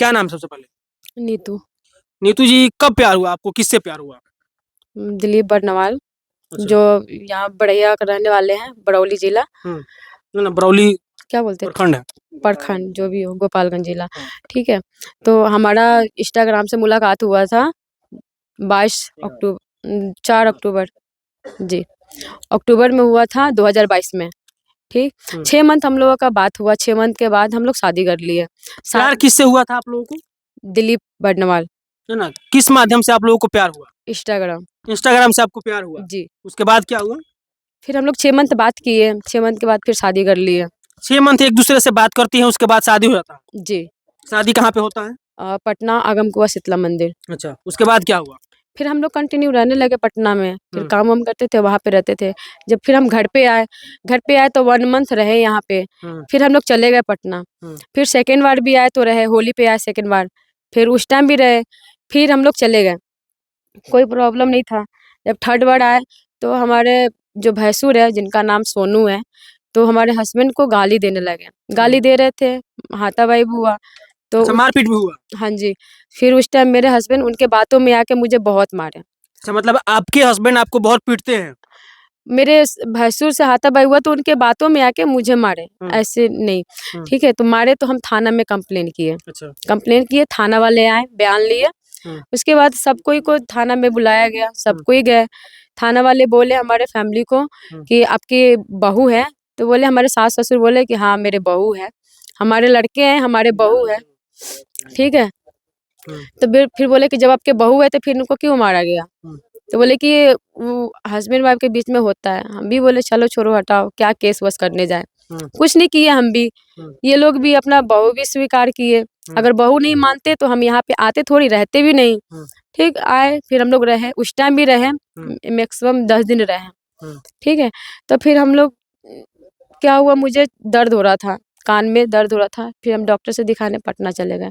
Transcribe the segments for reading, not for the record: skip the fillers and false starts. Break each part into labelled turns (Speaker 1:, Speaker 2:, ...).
Speaker 1: क्या नाम है सबसे पहले?
Speaker 2: नीतू।
Speaker 1: नीतू जी, कब प्यार हुआ आपको, किससे प्यार हुआ?
Speaker 2: दिलीप बरनवाल,
Speaker 1: अच्छा।
Speaker 2: जो यहाँ बड़ैया के रहने वाले हैं, बरौली जिला।
Speaker 1: ना बरौली
Speaker 2: क्या बोलते हैं,
Speaker 1: प्रखंड है।
Speaker 2: प्रखंड जो भी हो, गोपालगंज जिला। ठीक है, तो हमारा इंस्टाग्राम से मुलाकात हुआ था 4 अक्टूबर जी, अक्टूबर में हुआ था 2022 में। ठीक, 6 मंथ हम लोगों का बात हुआ। 6 मंथ के बाद हम लोग शादी कर लिए।
Speaker 1: प्यार किससे हुआ था आप लोगों को?
Speaker 2: दिलीप बरनवाल।
Speaker 1: है ना, किस माध्यम से आप लोगों को प्यार हुआ?
Speaker 2: इंस्टाग्राम।
Speaker 1: इंस्टाग्राम से आपको प्यार हुआ
Speaker 2: जी।
Speaker 1: उसके बाद क्या हुआ?
Speaker 2: फिर हम लोग 6 मंथ बात किए। 6 मंथ के बाद फिर शादी कर लिए।
Speaker 1: 6 मंथ एक दूसरे से बात करती हैं, उसके बाद शादी हो जाता है?
Speaker 2: जी।
Speaker 1: शादी कहाँ पे होता है?
Speaker 2: पटना आगम कुआं शीतला मंदिर।
Speaker 1: अच्छा, उसके बाद क्या हुआ?
Speaker 2: फिर हम लोग कंटिन्यू रहने लगे पटना में। फिर काम वाम करते थे, वहाँ पे रहते थे। जब फिर हम घर पे आए तो 1 मंथ रहे यहाँ पे। फिर हम लोग चले गए पटना। फिर सेकेंड बार भी आए तो रहे, होली पे आए सेकेंड बार, फिर उस टाइम भी रहे। फिर हम लोग चले गए, कोई प्रॉब्लम नहीं था। जब थर्ड बार आए तो हमारे जो भैंसुर है, जिनका नाम सोनू है, तो हमारे हस्बैंड को गाली देने लगे। गाली दे रहे थे, हाथापाई भी हुआ। तो
Speaker 1: अच्छा, मारपीट भी हुआ?
Speaker 2: हाँ जी। फिर उस टाइम मेरे हस्बैंड उनके बातों में आके मुझे बहुत मारे।
Speaker 1: अच्छा, मतलब आपके हस्बैंड आपको बहुत पीटते हैं?
Speaker 2: मेरे भैंसुर से हाथापाई हुआ तो उनके बातों में आके मुझे मारे, ऐसे नहीं। ठीक है, तो मारे तो हम थाना में कंप्लेन किए।
Speaker 1: अच्छा।
Speaker 2: कंप्लेन किए, थाना वाले आए, बयान लिए। उसके बाद सब कोई को थाना में बुलाया गया, सब कोई गए। थाना वाले बोले हमारे फैमिली को कि आपकी बहू है? तो बोले, हमारे सास ससुर बोले कि हाँ मेरे बहू है, हमारे लड़के हैं, हमारे बहू है। ठीक है, तो फिर बोले कि जब आपके बहू है तो फिर उनको क्यों मारा गया? तो बोले कि वो हस्बैंड वाइफ के बीच में होता है। हम भी बोले चलो छोड़ो हटाओ, क्या केस वस करने जाए। कुछ नहीं किए हम भी। ये लोग भी अपना बहू भी स्वीकार किए। अगर बहू नहीं मानते तो हम यहाँ पे आते थोड़ी, रहते भी नहीं। ठीक, आए, फिर हम लोग रहे, उस टाइम भी रहे, मैक्सिमम 10 दिन रहे। ठीक है, तो फिर हम लोग, क्या हुआ, मुझे दर्द हो रहा था, कान में दर्द हो रहा था। फिर हम डॉक्टर से दिखाने पटना चले गए।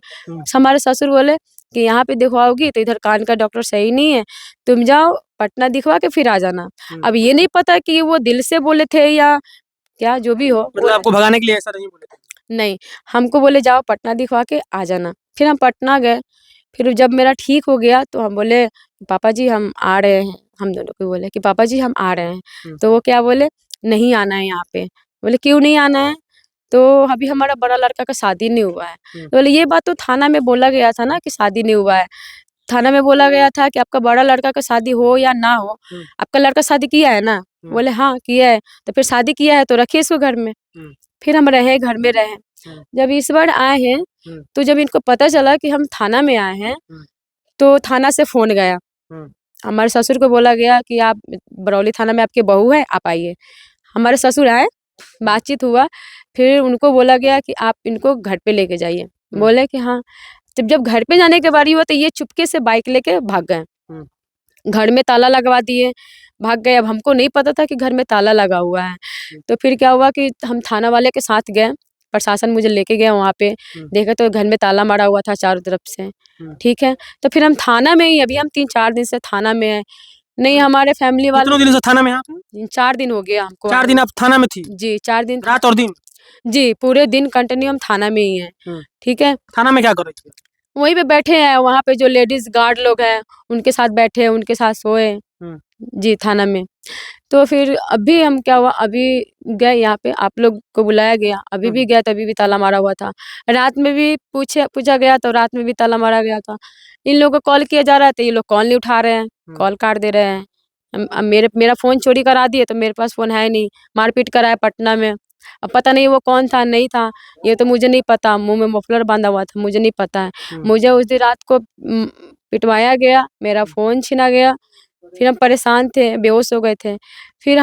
Speaker 2: हमारे ससुर बोले कि यहाँ पे दिखवाओगी तो इधर कान का डॉक्टर सही नहीं है, तुम जाओ पटना दिखवा के फिर आ जाना। अब ये नहीं पता कि वो दिल से बोले थे या क्या, जो भी हो।
Speaker 1: मतलब आपको भगाने के लिए ऐसा नहीं बोले थे?
Speaker 2: नहीं, हमको बोले जाओ पटना दिखवा के आ जाना। फिर हम पटना गए। फिर जब मेरा ठीक हो गया तो हम बोले पापा जी हम आ रहे हैं। हम दोनों को बोले कि पापा जी हम आ रहे हैं। तो वो क्या बोले, नहीं आना है यहाँ पे। बोले क्यों नहीं आना है? तो अभी हमारा बड़ा लड़का का शादी नहीं हुआ है। तो बोले ये बात तो थाना में बोला गया था ना कि शादी नहीं हुआ है। थाना में बोला गया था कि आपका बड़ा लड़का का शादी हो या ना हो, आपका लड़का शादी किया है ना? बोले हाँ किया है। तो फिर शादी किया है तो रखिए इसको घर में। फिर हम रहे, घर में रहे। जब इस बार आए हैं तो जब इनको पता चला कि हम थाना में आए हैं तो थाना से फोन गया। हमारे ससुर को बोला गया कि आप बरौली थाना में आपके बहू है, आप आइए। हमारे ससुर आए, बातचीत हुआ। फिर उनको बोला गया कि आप इनको घर पे लेके जाइए। बोले कि हाँ। जब घर पे जाने के बारी हुआ तो ये चुपके से बाइक लेके भाग गए। घर में ताला लगवा दिए, भाग गए। अब हमको नहीं पता था कि घर में ताला लगा हुआ है। तो फिर क्या हुआ कि हम थाना वाले के साथ गए, प्रशासन मुझे लेके गया वहाँ पे। देखा तो घर में ताला मारा हुआ था चारों तरफ से। ठीक है, तो फिर हम थाना में ही, अभी हम 3-4 दिन से थाना में है। नहीं, हमारे फैमिली वाले।
Speaker 1: कितने दिन से थाना में आप?
Speaker 2: 4 दिन हो गया हमको।
Speaker 1: 4 दिन आप थाना में थी?
Speaker 2: जी, 4 दिन।
Speaker 1: रात और दिन?
Speaker 2: जी, पूरे दिन कंटिन्यू हम थाना में ही हैं। ठीक है,
Speaker 1: थाना में क्या कर रही थी?
Speaker 2: वहीं पे बैठे हैं, वहाँ पे जो लेडीज गार्ड लोग हैं उनके साथ बैठे, उनके साथ सोए। जी, थाना में। तो फिर अभी हम क्या हुआ, अभी गए यहाँ पे, आप लोग को बुलाया गया, अभी भी गया, तभी भी ताला मारा हुआ था। रात में भी पूछा गया तो रात में भी ताला मारा गया था। इन लोगों को कॉल किया जा रहा है तो ये लोग कॉल नहीं उठा रहे हैं, कॉल काट दे रहे हैं। अब मेरा फ़ोन चोरी करा दिए तो मेरे पास फ़ोन है नहीं। मारपीट कराया पटना में। अब पता नहीं वो कौन था, नहीं था, ये तो मुझे नहीं पता। मुँह में मफलर बाँधा हुआ था, मुझे नहीं पता है। मुझे उस दिन रात को पिटवाया गया, मेरा फ़ोन छीना गया। फिर हम परेशान थे, बेहोश हो गए थे। फिर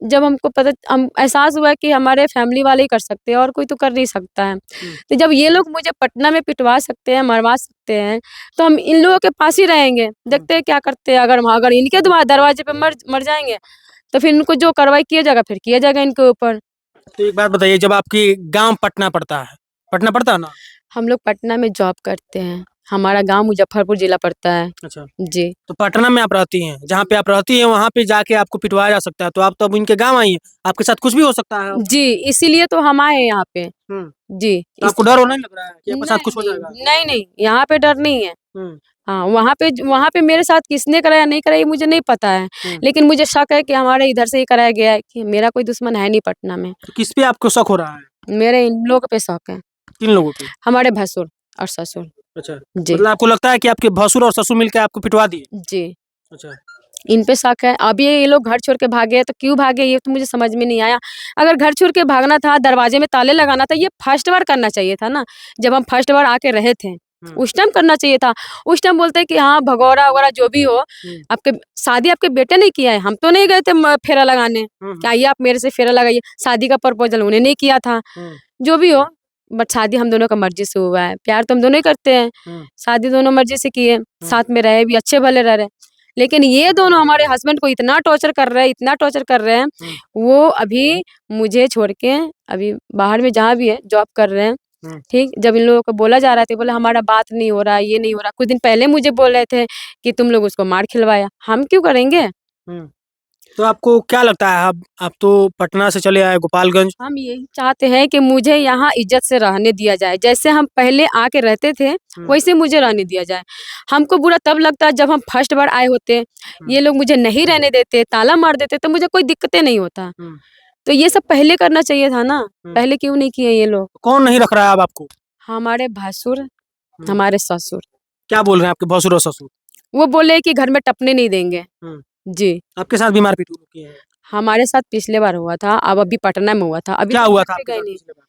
Speaker 2: जब हमको एहसास हुआ कि हमारे फैमिली वाले ही कर सकते हैं और कोई तो कर नहीं सकता है। तो जब ये लोग मुझे पटना में पिटवा सकते हैं, मरवा सकते हैं, तो हम इन लोगों के पास ही रहेंगे, देखते हैं क्या करते हैं। अगर इनके दरवाजे पे मर जाएँगे तो फिर इनको जो कार्रवाई किया जाएगा फिर किया जाएगा इनके ऊपर।
Speaker 1: तो एक बात बताइए, जब आपकी गाँव पटना पड़ता है ना?
Speaker 2: हम लोग पटना में जॉब करते हैं। हमारा गांव मुजफ्फरपुर जिला पड़ता है।
Speaker 1: अच्छा,
Speaker 2: जी
Speaker 1: तो पटना में आप रहती हैं, जहाँ पे आप रहती हैं वहाँ पे जाके आपको पिटवाया जा सकता है, तो आप तो अब इनके गाँव आई हैं, आपके साथ कुछ भी हो सकता है।
Speaker 2: जी, इसीलिए तो हम आए हैं यहाँ पे। जी
Speaker 1: तो आपको डर नहीं लग रहा है कि आपके साथ कुछ हो
Speaker 2: नहीं,
Speaker 1: जाएगा?
Speaker 2: नहीं, नहीं, यहाँ पे डर नहीं है।
Speaker 1: हुँ,
Speaker 2: हाँ, वहाँ पे मेरे साथ किसने कराया नहीं कराया ये मुझे नहीं पता है।
Speaker 1: हुँ।
Speaker 2: लेकिन मुझे शक है कि हमारे इधर से ही कराया गया है कि मेरा कोई दुश्मन है नहीं पटना में।
Speaker 1: तो किस पे आपको शक हो रहा है?
Speaker 2: मेरे इन लोगों पे शक है,
Speaker 1: किन लोगों पे?
Speaker 2: हमारे भसुर और ससुर।
Speaker 1: अच्छा,
Speaker 2: जी,
Speaker 1: मतलब आपको लगता है कि आपके भसुर और ससुर मिलके आपको पिटवा दिए?
Speaker 2: जी।
Speaker 1: अच्छा,
Speaker 2: इन पे शक है। अभी ये लोग घर छोड़ के भागे हैं, तो क्यों भागे ये तो मुझे समझ में नहीं आया। अगर घर छोड़ के भागना था, दरवाजे में ताले लगाना था, ये फर्स्ट बार करना चाहिए था ना। जब हम फर्स्ट बार आके रहे थे, उस टाइम करना चाहिए था। उस टाइम बोलते हैं कि हाँ, भगोड़ा-वगोड़ा जो भी हो, आपके शादी आपके बेटे ने किया है, हम तो नहीं गए थे फेरा लगाने। कि आइए आप मेरे से फेरा लगाइए। शादी का प्रपोज़ल उन्होंने नहीं किया था। जो भी हो, बट शादी हम दोनों का मर्ज़ी से हुआ है। प्यार तो हम दोनों ही करते हैं। शादी दोनों मर्ज़ी से किए, साथ में रहे भी, अच्छे भले रह रहे। लेकिन ये दोनों हमारे हस्बैंड को इतना टॉर्चर कर रहे हैं, इतना टॉर्चर कर रहे हैं, वो अभी मुझे छोड़ के अभी बाहर में जहाँ भी है जॉब कर रहे हैं। ठीक, जब इन लोगों को बोला जा रहा है तो बोले हमारा बात नहीं हो रहा, ये नहीं हो रहा। कुछ दिन पहले मुझे बोल रहे थे कि तुम लोग उसको मार खिलवाया, हम क्यों करेंगे?
Speaker 1: तो आपको क्या लगता है, आप तो पटना से चले आए गोपालगंज?
Speaker 2: हम यही चाहते हैं कि मुझे यहाँ इज्जत से रहने दिया जाए। जैसे हम पहले आके रहते थे, वैसे मुझे रहने दिया जाए। हमको बुरा तब लगता है जब हम फर्स्ट बार आए होते, ये लोग मुझे नहीं रहने देते, ताला मार देते तो मुझे कोई दिक्कतें नहीं होता। तो ये सब पहले करना चाहिए था ना, पहले क्यों नहीं किए ये लोग?
Speaker 1: कौन नहीं रख रहा है अब आपको?
Speaker 2: हमारे भासुर, हमारे ससुर।
Speaker 1: क्या बोल रहे हैं आपके भसुर और ससुर?
Speaker 2: वो बोले कि घर में टपने नहीं देंगे। जी,
Speaker 1: आपके साथ भी मारपीट की है?
Speaker 2: हमारे साथ पिछले बार हुआ था, अब अभी पटना में हुआ था। अभी
Speaker 1: क्या
Speaker 2: तो
Speaker 1: हुआ
Speaker 2: घर
Speaker 1: था
Speaker 2: पे
Speaker 1: आपके
Speaker 2: गए
Speaker 1: साथ
Speaker 2: नहीं।
Speaker 1: पिछले बार?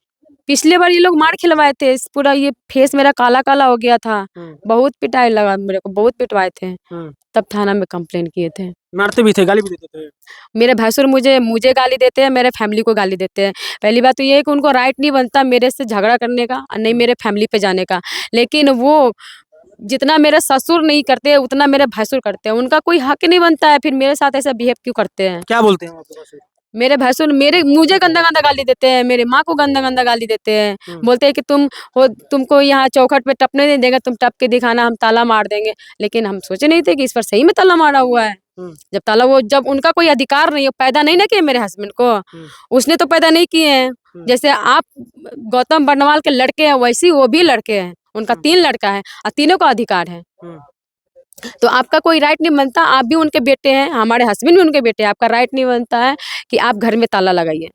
Speaker 2: पिछले बार ये लोग मार खिलवाए थे, पूरा ये फेस मेरा काला-काला हो गया था। बहुत पिटाई लगा मेरे को, बहुत पिटवाए थे। तब थाना में कंप्लेंट किए थे।
Speaker 1: मारते भी थे, गाली भी देते थे?
Speaker 2: मेरे भसुर मुझे गाली देते हैं, मेरे फैमिली को गाली देते हैं। पहली बात तो ये है कि उनको राइट नहीं बनता मेरे से झगड़ा करने का और नहीं मेरे फैमिली पे जाने का। लेकिन वो जितना मेरे ससुर नहीं करते, उतना मेरे भसुर करते हैं। उनका कोई हक नहीं बनता है, फिर मेरे साथ ऐसा बिहेव क्यों करते हैं?
Speaker 1: क्या बोलते हैं आपके भसुर?
Speaker 2: मेरे भैंसुर मुझे गंदा-गंदा गाली देते हैं, मेरी माँ को गंदा-गंदा गाली देते हैं। बोलते हैं कि तुमको यहाँ चौखट पे टपने नहीं देंगे, तुम टप के दिखाना, हम ताला मार देंगे। लेकिन हम सोचे नहीं थे कि इस पर सही में ताला मारा हुआ है। जब उनका कोई अधिकार नहीं है, पैदा नहीं ना किए मेरे हस्बैंड को, उसने तो पैदा नहीं किए हैं। जैसे आप गौतम बर्नवाल के लड़के हैं, वैसे ही वो भी लड़के हैं। उनका 3 लड़का है और तीनों का अधिकार है। तो आपका कोई राइट नहीं बनता, आप भी उनके बेटे हैं, हमारे हस्बैंड भी उनके बेटे हैं, आपका राइट नहीं बनता है कि आप घर में ताला लगाइए।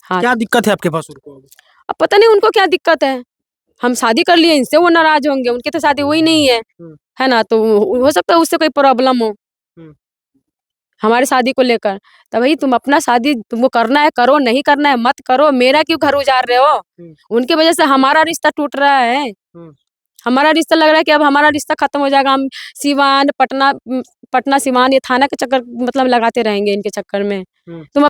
Speaker 2: हाँ,
Speaker 1: क्या दिक्कत है आपके भसुर को?
Speaker 2: अब पता नहीं उनको क्या दिक्कत है। हम शादी कर लिए, इनसे वो नाराज़ होंगे, उनकी तो शादी हुई नहीं है ना? तो हो सकता है उससे कोई प्रॉब्लम हो हमारी शादी को लेकर। तो भई तुम अपना शादी तुमको करना है करो, नहीं करना है मत करो, मेरा क्यों घर उजाड़ रहे हो? उनकी वजह से हमारा रिश्ता टूट रहा है। हमारा रिश्ता लग रहा है कि अब हमारा रिश्ता खत्म हो जाएगा। हम सिवान, पटना, सिवान ये थाना के चक्कर मतलब लगाते रहेंगे इनके चक्कर में। तुम